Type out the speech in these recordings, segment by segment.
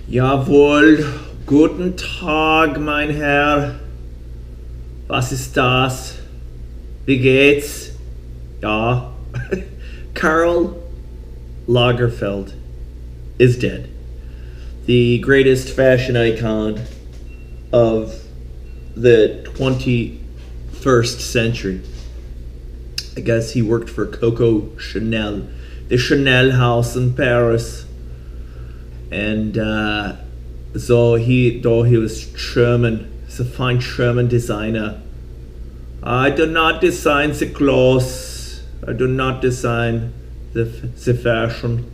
Jawohl, guten Tag, mein Herr. Was ist das? Wie geht's? Ja. Karl Lagerfeld is dead. The greatest fashion icon of the 21st century. I guess he worked for Coco Chanel, the Chanel house in Paris. And though he was German, he's a fine German designer. I do not design the clothes. I do not design the fashion.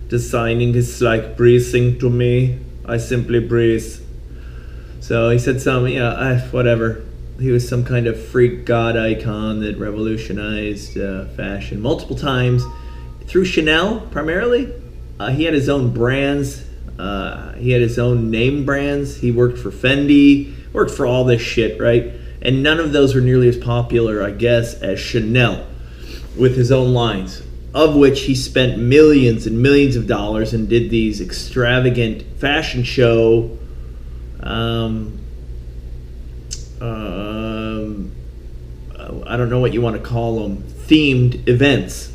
Designing is like breathing to me. I simply breathe. So he said whatever. He was some kind of freak god icon that revolutionized fashion multiple times through Chanel primarily. He had his own brands. He had his own name brands. He worked for Fendi, worked for all this shit, right? And none of those were nearly as popular, I guess, as Chanel with his own lines, of which he spent millions and millions of dollars and did these extravagant fashion show I don't know what you want to call them, themed events.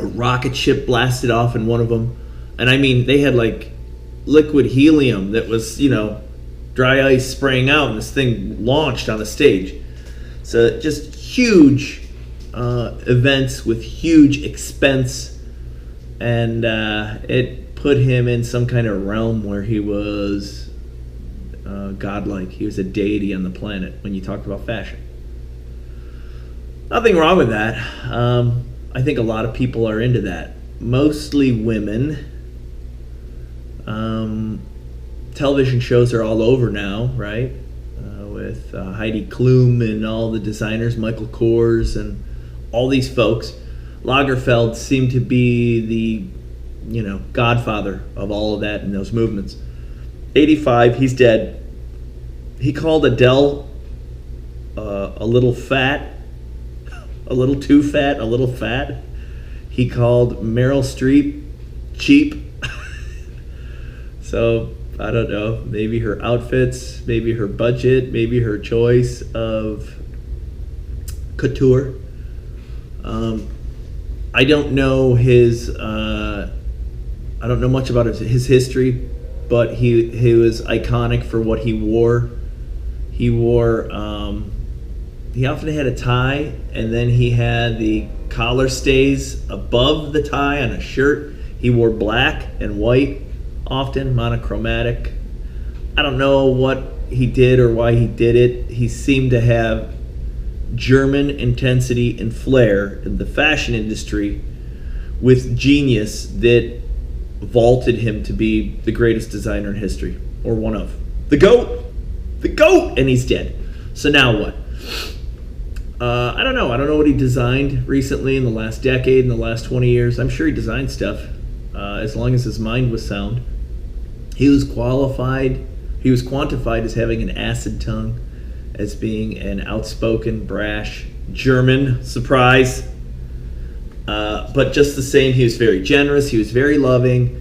A rocket ship blasted off in one of them. And I mean, they had like liquid helium that was, dry ice spraying out, and this thing launched on the stage. So just huge events with huge expense. And it put him in some kind of realm where he was godlike. He was a deity on the planet when you talked about fashion. Nothing wrong with that. I think a lot of people are into that. Mostly women. Television shows are all over now, right? With Heidi Klum and all the designers, Michael Kors and all these folks. Lagerfeld seemed to be the, godfather of all of that and those movements. 85, he's dead. He called Adele a little fat. A little too fat, a little fat. He called Meryl Streep cheap. So, I don't know. Maybe her outfits, maybe her budget, maybe her choice of couture. I don't know I don't know much about his history, but he was iconic for what he wore. He often had a tie, and then he had the collar stays above the tie on a shirt. He wore black and white, often monochromatic. I don't know what he did or why he did it. He seemed to have German intensity and flair in the fashion industry with genius that vaulted him to be the greatest designer in history, or one of. The GOAT, and he's dead. So now what? I don't know. I don't know what he designed recently in the last decade, in the last 20 years. I'm sure he designed stuff as long as his mind was sound. He was quantified as having an acid tongue, as being an outspoken, brash German. Surprise. But just the same, he was very generous. He was very loving.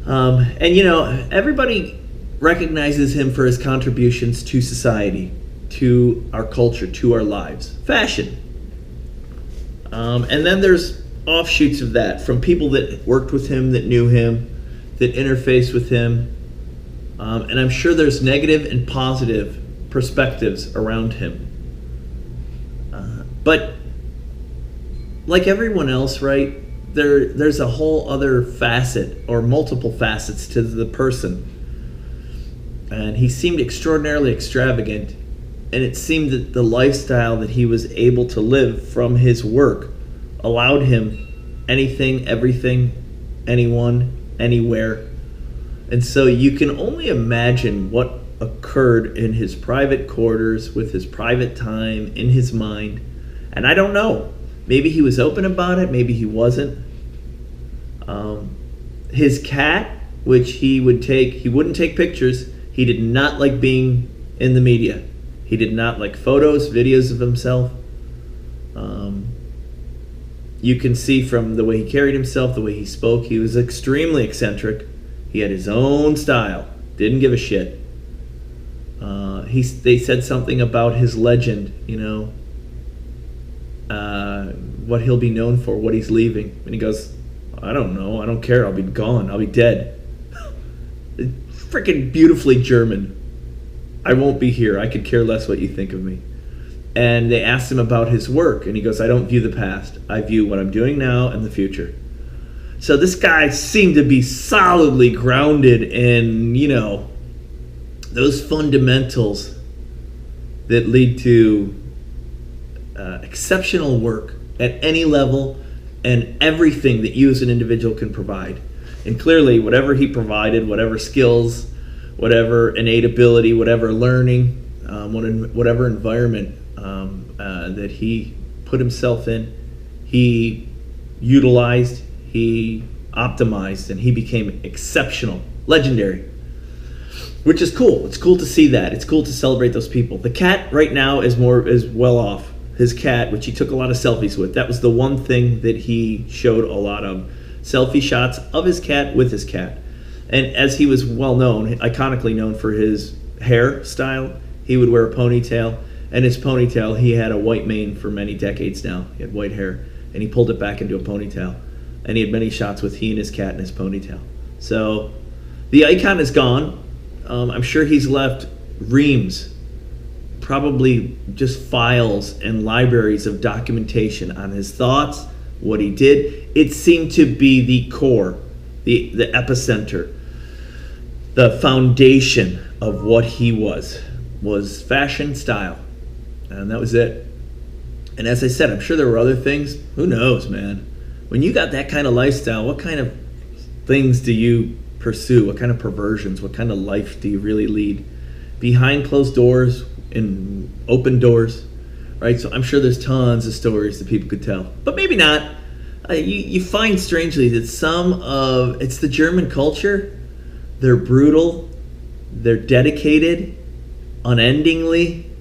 And everybody recognizes him for his contributions to society, to our culture, to our lives. Fashion. And then there's offshoots of that from people that worked with him, that knew him, that interfaced with him. And I'm sure there's negative and positive perspectives around him. But like everyone else, right, there's a whole other facet or multiple facets to the person. And he seemed extraordinarily extravagant. And it seemed that the lifestyle that he was able to live from his work allowed him anything, everything, anyone, anywhere. And so you can only imagine what occurred in his private quarters with his private time in his mind. And I don't know. Maybe he was open about it. Maybe he wasn't. His cat, which he wouldn't take pictures. He did not like being in the media. He did not like photos, videos of himself. You can see from the way he carried himself, the way he spoke, he was extremely eccentric. He had his own style. Didn't give a shit. They said something about his legend, what he'll be known for, what he's leaving. And he goes, I don't know. I don't care. I'll be gone. I'll be dead. Freaking beautifully German. I won't be here. I could care less what you think of me. And they asked him about his work, and he goes, I don't view the past. I view what I'm doing now and the future. So this guy seemed to be solidly grounded in, those fundamentals that lead to exceptional work at any level and everything that you as an individual can provide. And clearly, whatever he provided, whatever skills, whatever innate ability, whatever learning, whatever environment that he put himself in, he utilized, he optimized, and he became exceptional, legendary. Which is cool. It's cool to see that. It's cool to celebrate those people. The cat right now is well off. His cat, which he took a lot of selfies with, that was the one thing that he showed a lot of. Selfie shots of his cat with his cat. And as he was well known, iconically known for his hairstyle, he would wear a ponytail. And his ponytail, he had a white mane for many decades now. He had white hair. And he pulled it back into a ponytail. And he had many shots with he and his cat in his ponytail. So the icon is gone. I'm sure he's left reams, probably just files and libraries of documentation on his thoughts, what he did. It seemed to be the core, the epicenter, the foundation of what he was fashion, style. And that was it. And as I said, I'm sure there were other things. Who knows, man? When you got that kind of lifestyle, what kind of things do you pursue? What kind of perversions? What kind of life do you really lead? Behind closed doors, in open doors, right? So I'm sure there's tons of stories that people could tell. But maybe not. You find strangely that it's the German culture. They're brutal. They're dedicated, unendingly.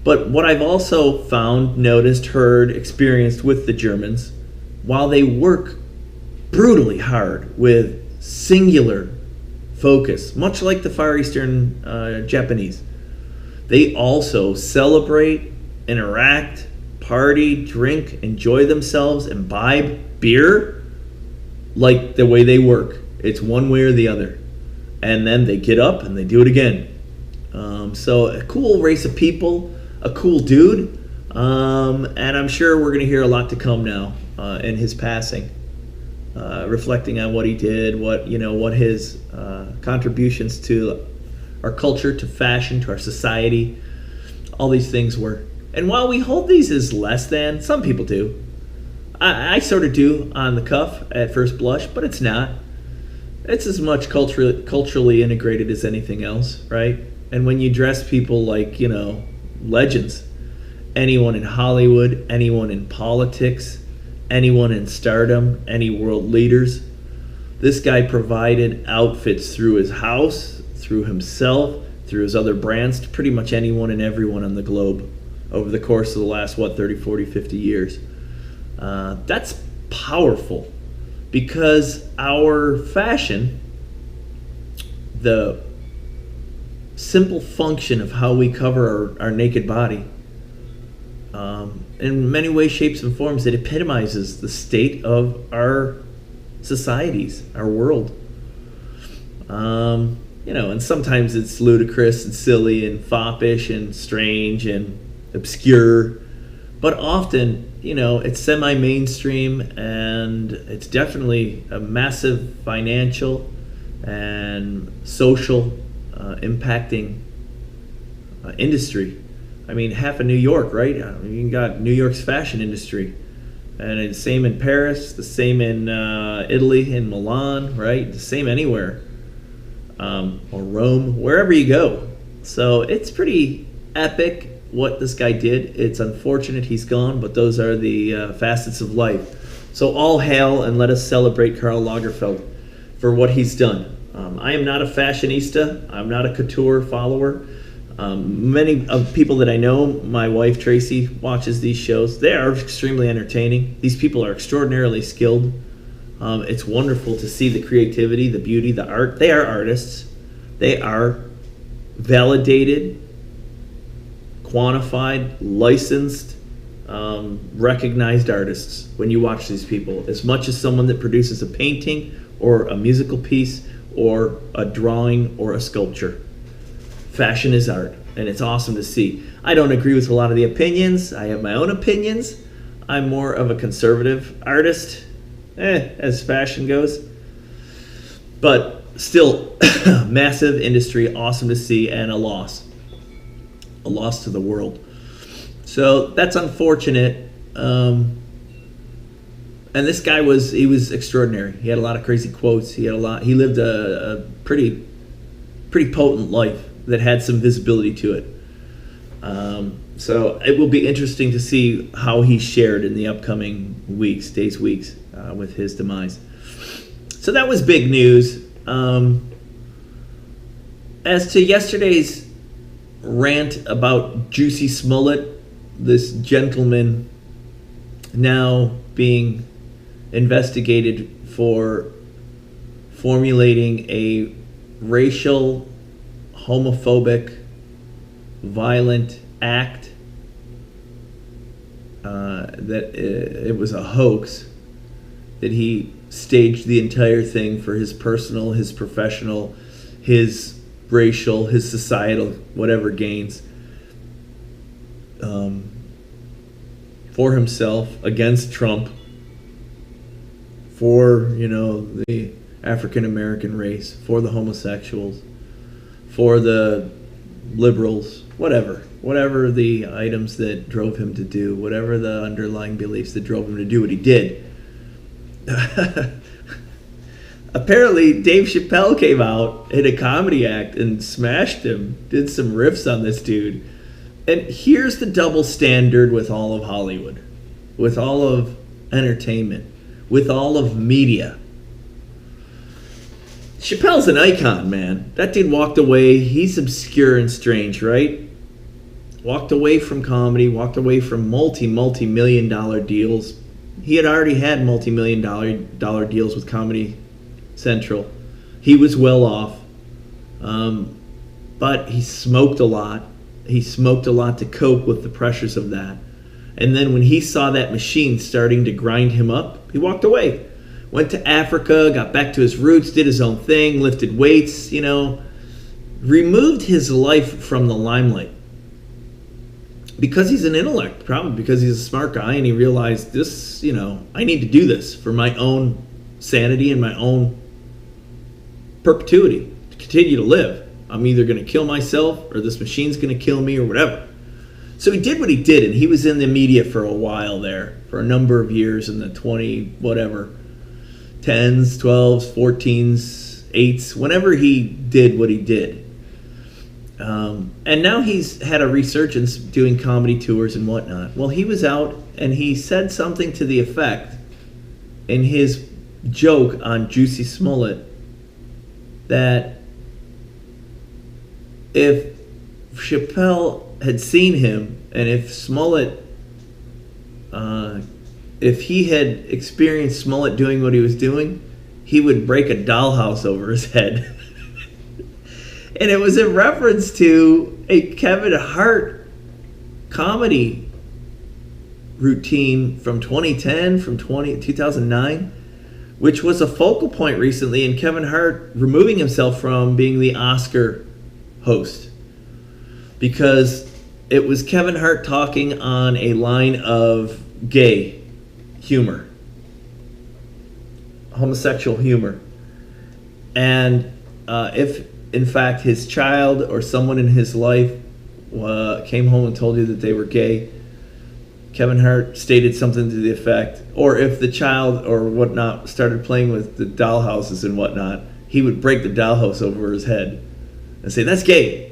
But what I've also found, noticed, heard, experienced with the Germans, while they work brutally hard with singular focus, much like the Far Eastern Japanese, they also celebrate, interact, party, drink, enjoy themselves, imbibe beer like the way they work. It's one way or the other. And then they get up and they do it again. So a cool race of people, a cool dude, and I'm sure we're going to hear a lot to come now in his passing, reflecting on what he did, what his contributions to our culture, to fashion, to our society, all these things were. And while we hold these as less than, some people do. I sort of do on the cuff at first blush, but it's not. It's as much culturally integrated as anything else, right? And when you dress people like, legends, anyone in Hollywood, anyone in politics, anyone in stardom, any world leaders, this guy provided outfits through his house, through himself, through his other brands, to pretty much anyone and everyone on the globe over the course of the last, 30, 40, 50 years. That's powerful, because our fashion, the simple function of how we cover our naked body, in many ways, shapes, and forms, it epitomizes the state of our societies, our world. And sometimes it's ludicrous and silly and foppish and strange and obscure, but often, it's semi-mainstream, and it's definitely a massive financial and social impacting industry. I mean, half of New York, right? You got New York's fashion industry. And it's the same in Paris, the same in Italy, in Milan, right? The same anywhere. Or Rome, wherever you go. So it's pretty epic what this guy did. It's unfortunate he's gone, but those are the facets of life. So all hail, and let us celebrate Karl Lagerfeld for what he's done. I am not a fashionista. I'm not a couture follower. Many of people that I know, my wife Tracy watches these shows. They are extremely entertaining. These people are extraordinarily skilled. It's wonderful to see the creativity, the beauty, the art. They are artists. They are validated, quantified, licensed, recognized artists when you watch these people. As much as someone that produces a painting or a musical piece or a drawing or a sculpture. Fashion is art, and it's awesome to see. I don't agree with a lot of the opinions. I have my own opinions. I'm more of a conservative artist, as fashion goes. But still, massive industry, awesome to see, and a loss to the world. So that's unfortunate. And this guy was extraordinary. He had a lot of crazy quotes. He lived a pretty potent life that had some visibility to it. So it will be interesting to see how he's shared in the upcoming weeks, with his demise. So that was big news. As to yesterday's rant about Juicy Smollett, this gentleman now being investigated for formulating a racial, homophobic, violent act, that it was a hoax, that he staged the entire thing for his personal, his professional, his racial, his societal, whatever gains, for himself, against Trump, for the African American race, for the homosexuals, for the liberals, whatever the items that drove him to do, whatever the underlying beliefs that drove him to do what he did. Apparently, Dave Chappelle came out in a comedy act and smashed him, did some riffs on this dude. And here's the double standard with all of Hollywood, with all of entertainment, with all of media. Chappelle's an icon, man. That dude walked away. He's obscure and strange, right? Walked away from comedy, walked away from multi-million dollar deals. He had already had multi-million dollar deals with Comedy Central. He was well off. But he smoked a lot. He smoked a lot to cope with the pressures of that. And then when he saw that machine starting to grind him up, he walked away. Went to Africa, got back to his roots, did his own thing, lifted weights, removed his life from the limelight. Because he's an intellect, probably because he's a smart guy, and he realized this, I need to do this for my own sanity and my own perpetuity, to continue to live. I'm either going to kill myself or this machine's going to kill me or whatever. So he did what he did, and he was in the media for a while there, for a number of years in the 10s, 12s, 14s, 8s, whenever he did what he did. And now he's had a resurgence doing comedy tours and whatnot. Well, he was out and he said something to the effect in his joke on Juicy Smollett that if Chappelle had seen him and if Smollett, if he had experienced Smollett doing what he was doing, he would break a dollhouse over his head. And it was in reference to a Kevin Hart comedy routine from 2010, from 2009, which was a focal point recently in Kevin Hart removing himself from being the Oscar host. Because it was Kevin Hart talking on a line of gay humor, homosexual humor. And if in fact his child or someone in his life came home and told you that they were gay, Kevin Hart stated something to the effect, or if the child or whatnot started playing with the dollhouses and whatnot, he would break the dollhouse over his head and say, "That's gay."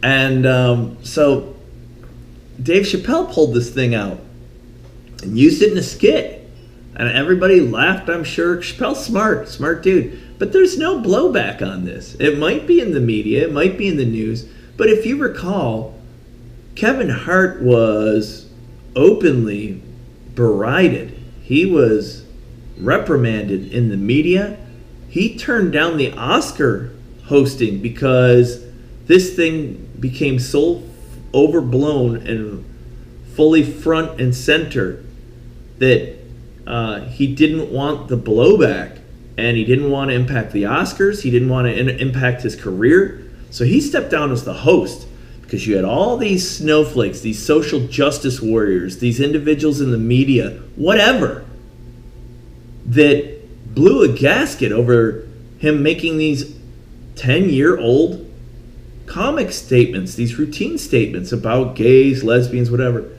And so Dave Chappelle pulled this thing out and used it in a skit. And everybody laughed, I'm sure. Chappelle's smart dude. But there's no blowback on this. It might be in the media, it might be in the news, but if you recall, Kevin Hart was openly berided. He was reprimanded in the media. He turned down the Oscar hosting because this thing became so overblown and fully front and center that he didn't want the blowback, and he didn't want to impact the Oscars. He didn't want to impact his career. So he stepped down as the host because you had all these snowflakes, these social justice warriors, these individuals in the media, whatever, that blew a gasket over him making these 10-year-old comic statements, these routine statements about gays, lesbians, whatever.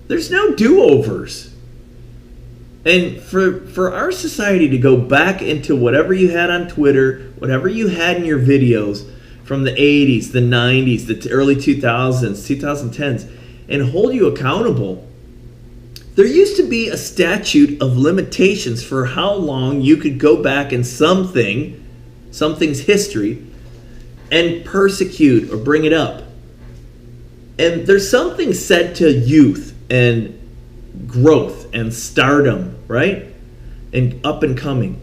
There's no do-overs. And for our society to go back into whatever you had on Twitter, whatever you had in your videos from the 80s, the 90s, the early 2000s, 2010s, and hold you accountable. There used to be a statute of limitations for how long you could go back in something's history and persecute or bring it up. And there's something said to youth and growth and stardom, right? And up and coming.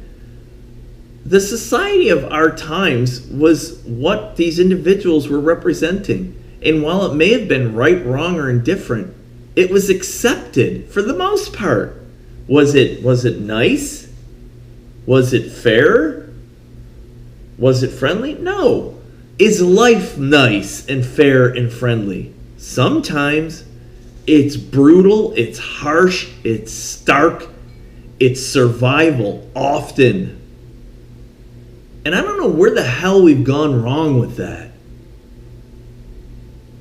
The society of our times was what these individuals were representing. And while it may have been right, wrong, or indifferent, it was accepted for the most part. Was it nice? Was it fair? Was it friendly? No. Is life nice and fair and friendly? Sometimes. It's brutal, it's harsh, it's stark, it's survival, often. And I don't know where the hell we've gone wrong with that.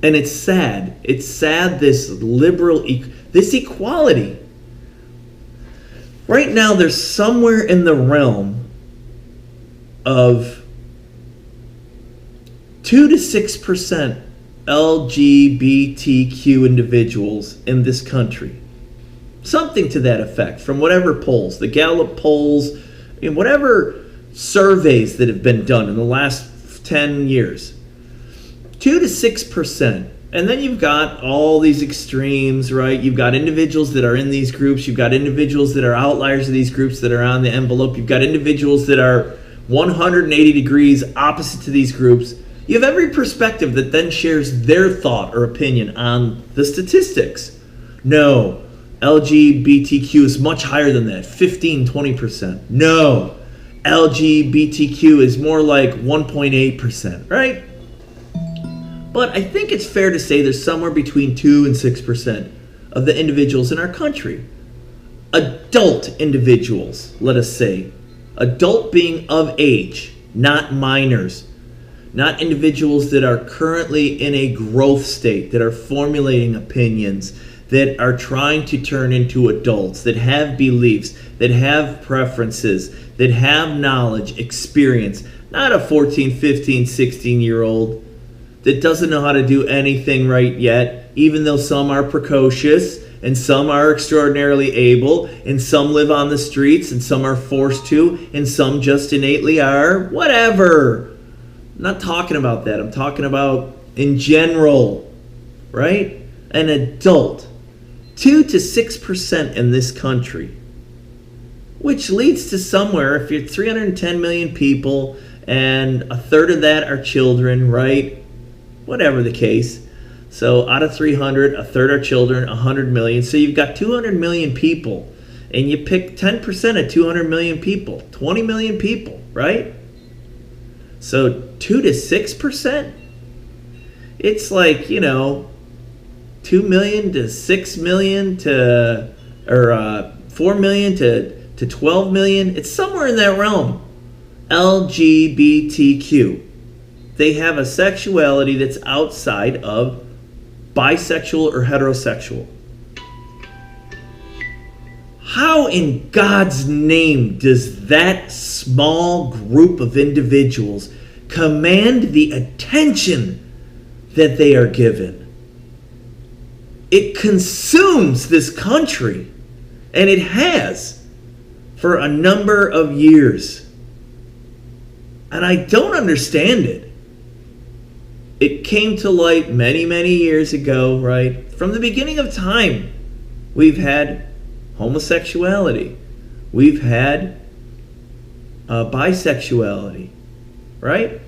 And it's sad. It's sad, this this equality. Right now, there's somewhere in the realm of 2 to 6% LGBTQ individuals in this country. Something to that effect from whatever polls, the Gallup polls, and whatever surveys that have been done in the last 10 years. 2 to 6%. And then you've got all these extremes, right? You've got individuals that are in these groups. You've got individuals that are outliers of these groups that are on the envelope. You've got individuals that are 180 degrees opposite to these groups. You have every perspective that then shares their thought or opinion on the statistics. No, LGBTQ is much higher than that, 15, 20%. No, LGBTQ is more like 1.8%, right? But I think it's fair to say there's somewhere between 2 and 6% of the individuals in our country. Adult individuals, let us say. Adult being of age, not minors. Not individuals that are currently in a growth state, that are formulating opinions, that are trying to turn into adults, that have beliefs, that have preferences, that have knowledge, experience. Not a 14, 15, 16-year-old that doesn't know how to do anything right yet, even though some are precocious and some are extraordinarily able and some live on the streets and some are forced to and some just innately are. Whatever. I'm not talking about that. I'm talking about in general, right? An adult. 2 to 6% in this country. Which leads to somewhere, if you're 310 million people and a third of that are children, right? Whatever the case. So out of 300, a third are children, 100 million. So you've got 200 million people. And you pick 10% of 200 million people. 20 million people, right? So 2 to 6%? It's like, 2 million to 6 million to, or 4 million to 12 million. It's somewhere in that realm. LGBTQ. They have a sexuality that's outside of bisexual or heterosexual. How in God's name does that small group of individuals command the attention that they are given? It consumes this country, and it has for a number of years. And I don't understand it. It came to light many, many years ago, right? From the beginning of time, we've had homosexuality. We've had bisexuality, right?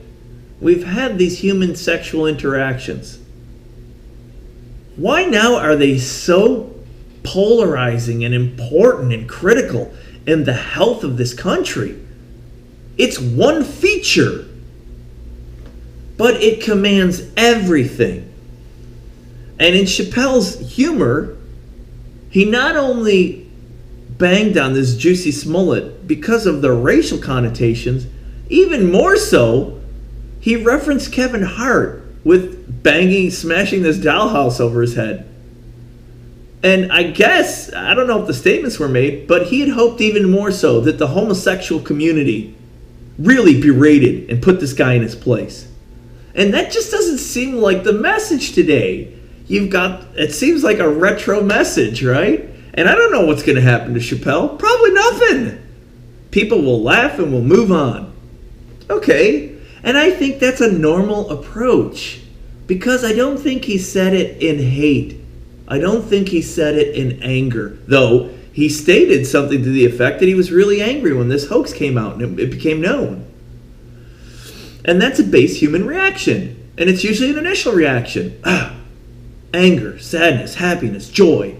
We've had these human sexual interactions. Why now are they so polarizing and important and critical in the health of this country? It's one feature, but it commands everything. And in Chappelle's humor, he not only banged on this Juicy Smollett because of the racial connotations, even more so, he referenced Kevin Hart with smashing this dollhouse over his head. And I guess, I don't know if the statements were made, but he had hoped even more so that the homosexual community really berated and put this guy in his place. And that just doesn't seem like the message today. It seems like a retro message, right? And I don't know what's going to happen to Chappelle. Probably nothing. People will laugh and will move on. Okay. And I think that's a normal approach, because I don't think he said it in hate. I don't think he said it in anger, though he stated something to the effect that he was really angry when this hoax came out and it became known. And that's a base human reaction. And it's usually an initial reaction. Anger, sadness, happiness, joy,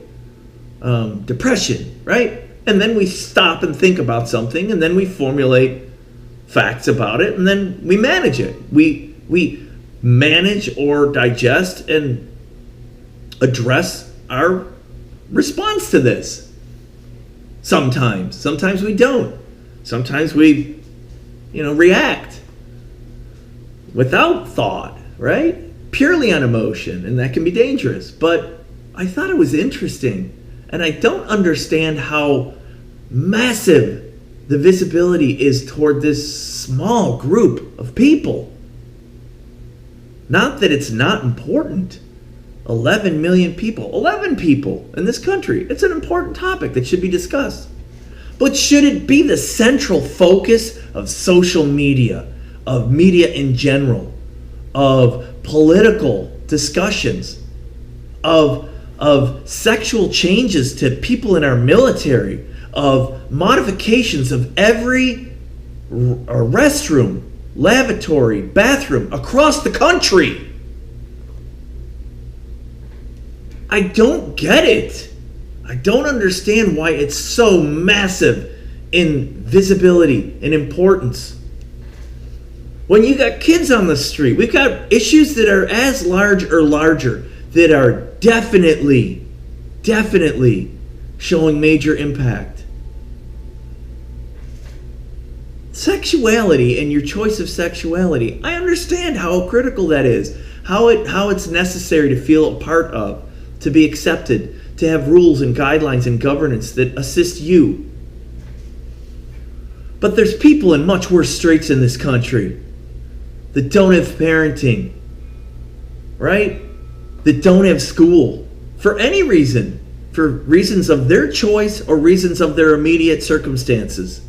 depression, right? And then we stop and think about something, and then we formulate facts about it, and then we manage it. We manage or digest and address our response to this. Sometimes we don't. Sometimes we, react without thought, right? Purely on emotion, and that can be dangerous. But I thought it was interesting, and I don't understand how massive the visibility is toward this small group of people. Not that it's not important. 11 million people. 11 people in this country. It's an important topic that should be discussed. But should it be the central focus of social media, of media in general, of political discussions, of sexual changes to people in our military, of modifications of every restroom, lavatory, bathroom across the country? I don't get it. I don't understand why it's so massive in visibility and importance. When you got kids on the street, we've got issues that are as large or larger that are definitely showing major impact. Sexuality and your choice of sexuality, I understand how critical that is, how it's necessary to feel a part of, to be accepted, to have rules and guidelines and governance that assist you. But there's people in much worse straits in this country that don't have parenting, right? That don't have school for any reason, for reasons of their choice or reasons of their immediate circumstances.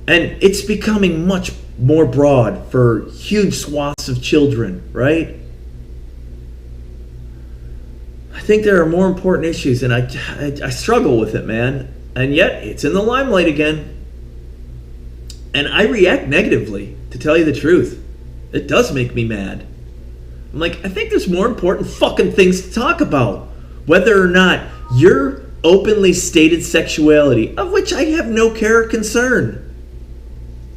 And it's becoming much more broad for huge swaths of children, right? I think there are more important issues, and I struggle with it, man. And yet, it's in the limelight again. And I react negatively, to tell you the truth. It does make me mad. I'm like, I think there's more important fucking things to talk about. Whether or not your openly stated sexuality, of which I have no care or concern.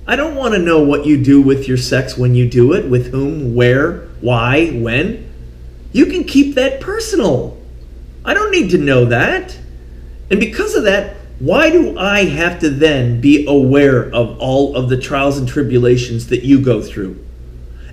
I don't want to know what you do with your sex when you do it, with whom, where, why, when. You can keep that personal. I don't need to know that. And because of that, why do I have to then be aware of all of the trials and tribulations that you go through?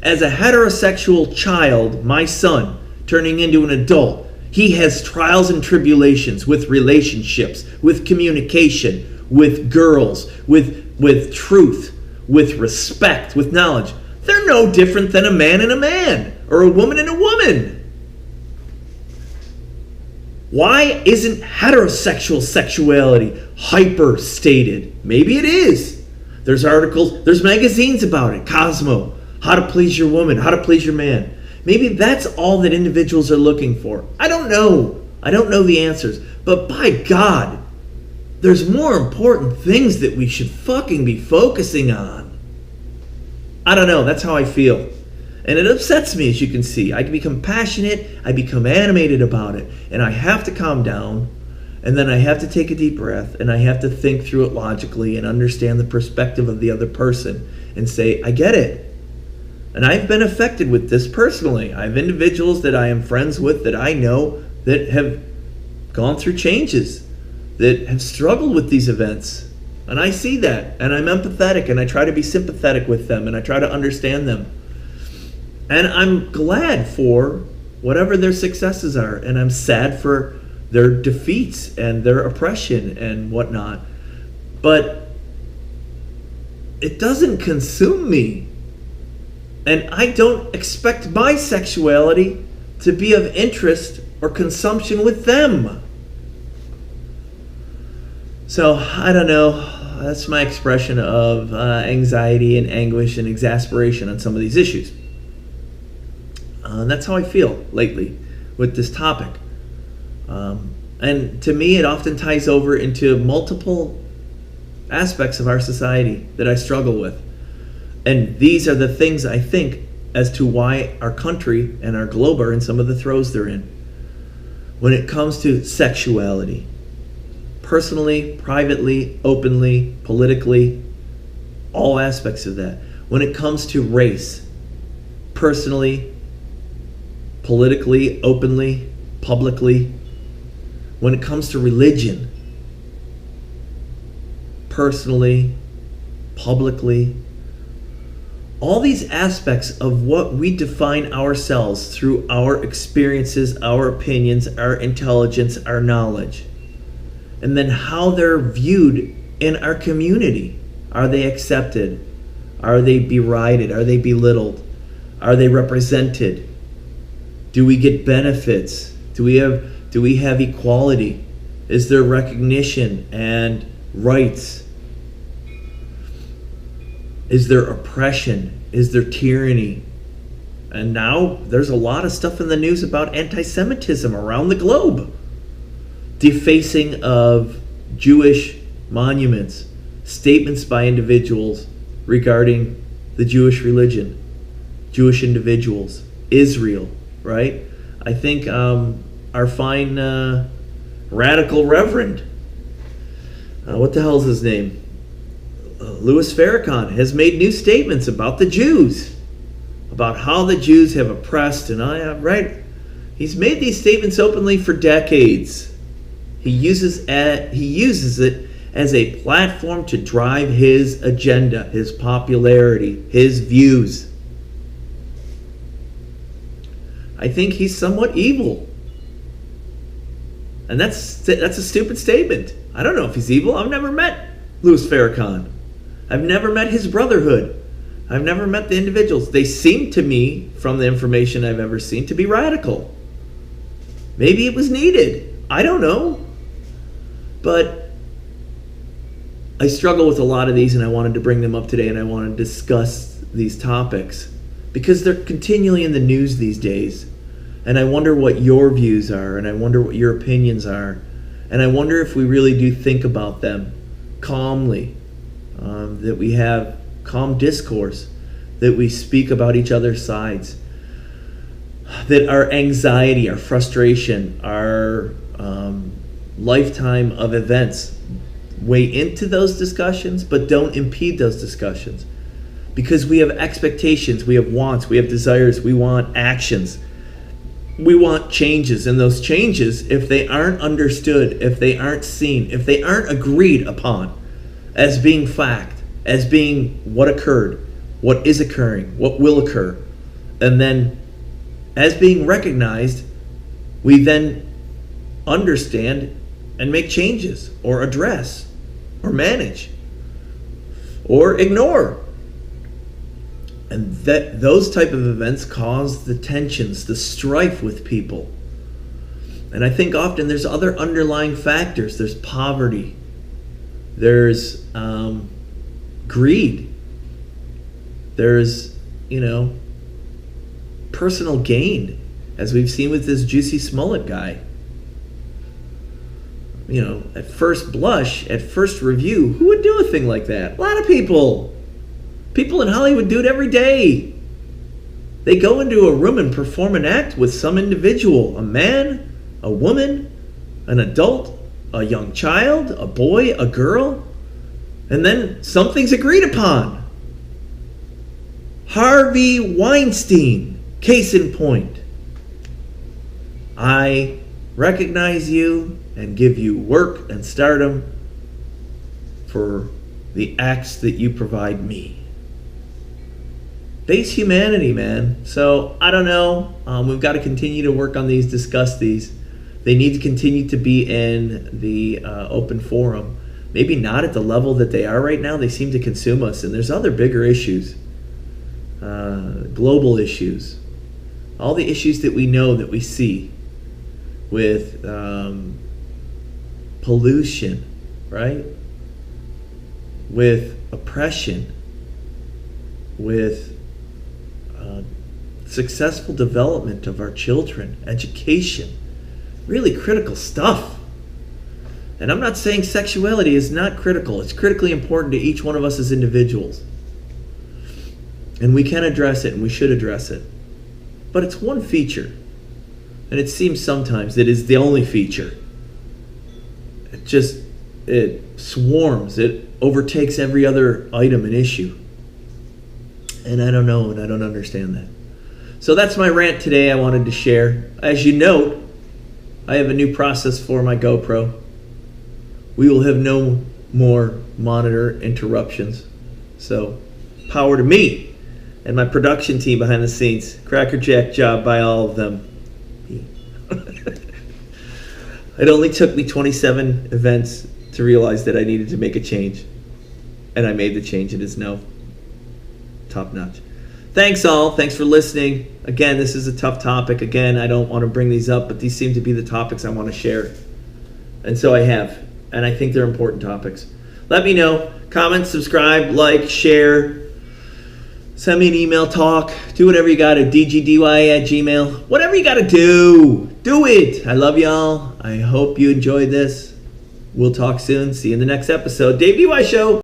As a heterosexual child, my son, turning into an adult, he has trials and tribulations with relationships, with communication, with girls, with truth, with respect, with knowledge. They're no different than a man and a man, or a woman and a woman. Why isn't heterosexual sexuality hyper stated? Maybe it is. There's articles, there's magazines about it. Cosmo, how to please your woman, how to please your man. Maybe that's all that individuals are looking for. I don't know. I don't know the answers. But by God, there's more important things that we should fucking be focusing on. I don't know, that's how I feel. And it upsets me, as you can see. I become passionate, I become animated about it, and I have to calm down, and then I have to take a deep breath, and I have to think through it logically and understand the perspective of the other person and say, I get it. And I've been affected with this personally. I have individuals that I am friends with that I know that have gone through changes, that have struggled with these events. And I see that, and I'm empathetic, and I try to be sympathetic with them, and I try to understand them. And I'm glad for whatever their successes are, and I'm sad for their defeats and their oppression and whatnot. But it doesn't consume me. And I don't expect my sexuality to be of interest or consumption with them. So, I don't know. That's my expression of anxiety and anguish and exasperation on some of these issues. And that's how I feel lately with this topic. And to me, it often ties over into multiple aspects of our society that I struggle with. And these are the things I think as to why our country and our globe are in some of the throes they're in. When it comes to sexuality, personally, privately, openly, politically, all aspects of that. When it comes to race, personally, politically, openly, publicly. When it comes to religion, personally, publicly, all these aspects of what we define ourselves through our experiences, our opinions, our intelligence, our knowledge, and then how they're viewed in our community. Are they accepted? Are they derided? Are they belittled? Are they represented? Do we get benefits? Do we have equality? Is there recognition and rights? Is there oppression? Is there tyranny? And now there's a lot of stuff in the news about anti-Semitism around the globe. Defacing of Jewish monuments, statements by individuals regarding the Jewish religion, Jewish individuals, Israel, right? I think our fine radical reverend, what the hell's his name? Louis Farrakhan has made new statements about the Jews, about how the Jews have oppressed, and right? He's made these statements openly for decades. He uses it as a platform to drive his agenda, his popularity, his views. I think he's somewhat evil. And that's a stupid statement. I don't know if he's evil. I've never met Louis Farrakhan. I've never met his brotherhood. I've never met the individuals. They seem to me, from the information I've ever seen, to be radical. Maybe it was needed. I don't know. But I struggle with a lot of these, and I wanted to bring them up today, and I want to discuss these topics because they're continually in the news these days. And I wonder what your views are, and I wonder what your opinions are, and I wonder if we really do think about them calmly, that we have calm discourse, that we speak about each other's sides, that our anxiety, our frustration, our lifetime of events weigh into those discussions, but don't impede those discussions. Because we have expectations, we have wants, we have desires, we want actions. We want changes, and those changes, if they aren't understood, if they aren't seen, if they aren't agreed upon as being fact, as being what occurred, what is occurring, what will occur, and then as being recognized, we then understand and make changes or address or manage or ignore. And that those type of events cause the tensions, the strife with people. And I think often there's other underlying factors. There's poverty. There's greed. There's, personal gain, as we've seen with this Juicy Smollett guy. at first blush, at first review, who would do a thing like that? A lot of people. People in Hollywood do it every day. They go into a room and perform an act with some individual, a man, a woman, an adult, a young child, a boy, a girl, and then something's agreed upon. Harvey Weinstein, case in point. I recognize you and give you work and stardom for the acts that you provide me. Base humanity, man. So, I don't know. We've got to continue to work on these, discuss these. They need to continue to be in the open forum. Maybe not at the level that they are right now. They seem to consume us. And there's other bigger issues. Global issues. All the issues that we know, that we see. With pollution, right? With oppression. With successful development of our children, education, really critical stuff. And I'm not saying sexuality is not critical. It's critically important to each one of us as individuals. And we can address it, and we should address it. But it's one feature. And it seems sometimes it is the only feature. It swarms. It overtakes every other item and issue. And I don't know, and I don't understand that. So that's my rant today I wanted to share. As you note, I have a new process for my GoPro. We will have no more monitor interruptions. So, power to me and my production team behind the scenes. Crackerjack job by all of them. It only took me 27 events to realize that I needed to make a change. And I made the change. It is now top notch. Thanks all. Thanks for listening. Again, this is a tough topic. Again, I don't want to bring these up, but these seem to be the topics I want to share. And so I have. And I think they're important topics. Let me know. Comment, subscribe, like, share. Send me an email, talk. Do whatever you got to. dgdy@gmail. Whatever you got to do. Do it. I love y'all. I hope you enjoyed this. We'll talk soon. See you in the next episode. Dave DY Show.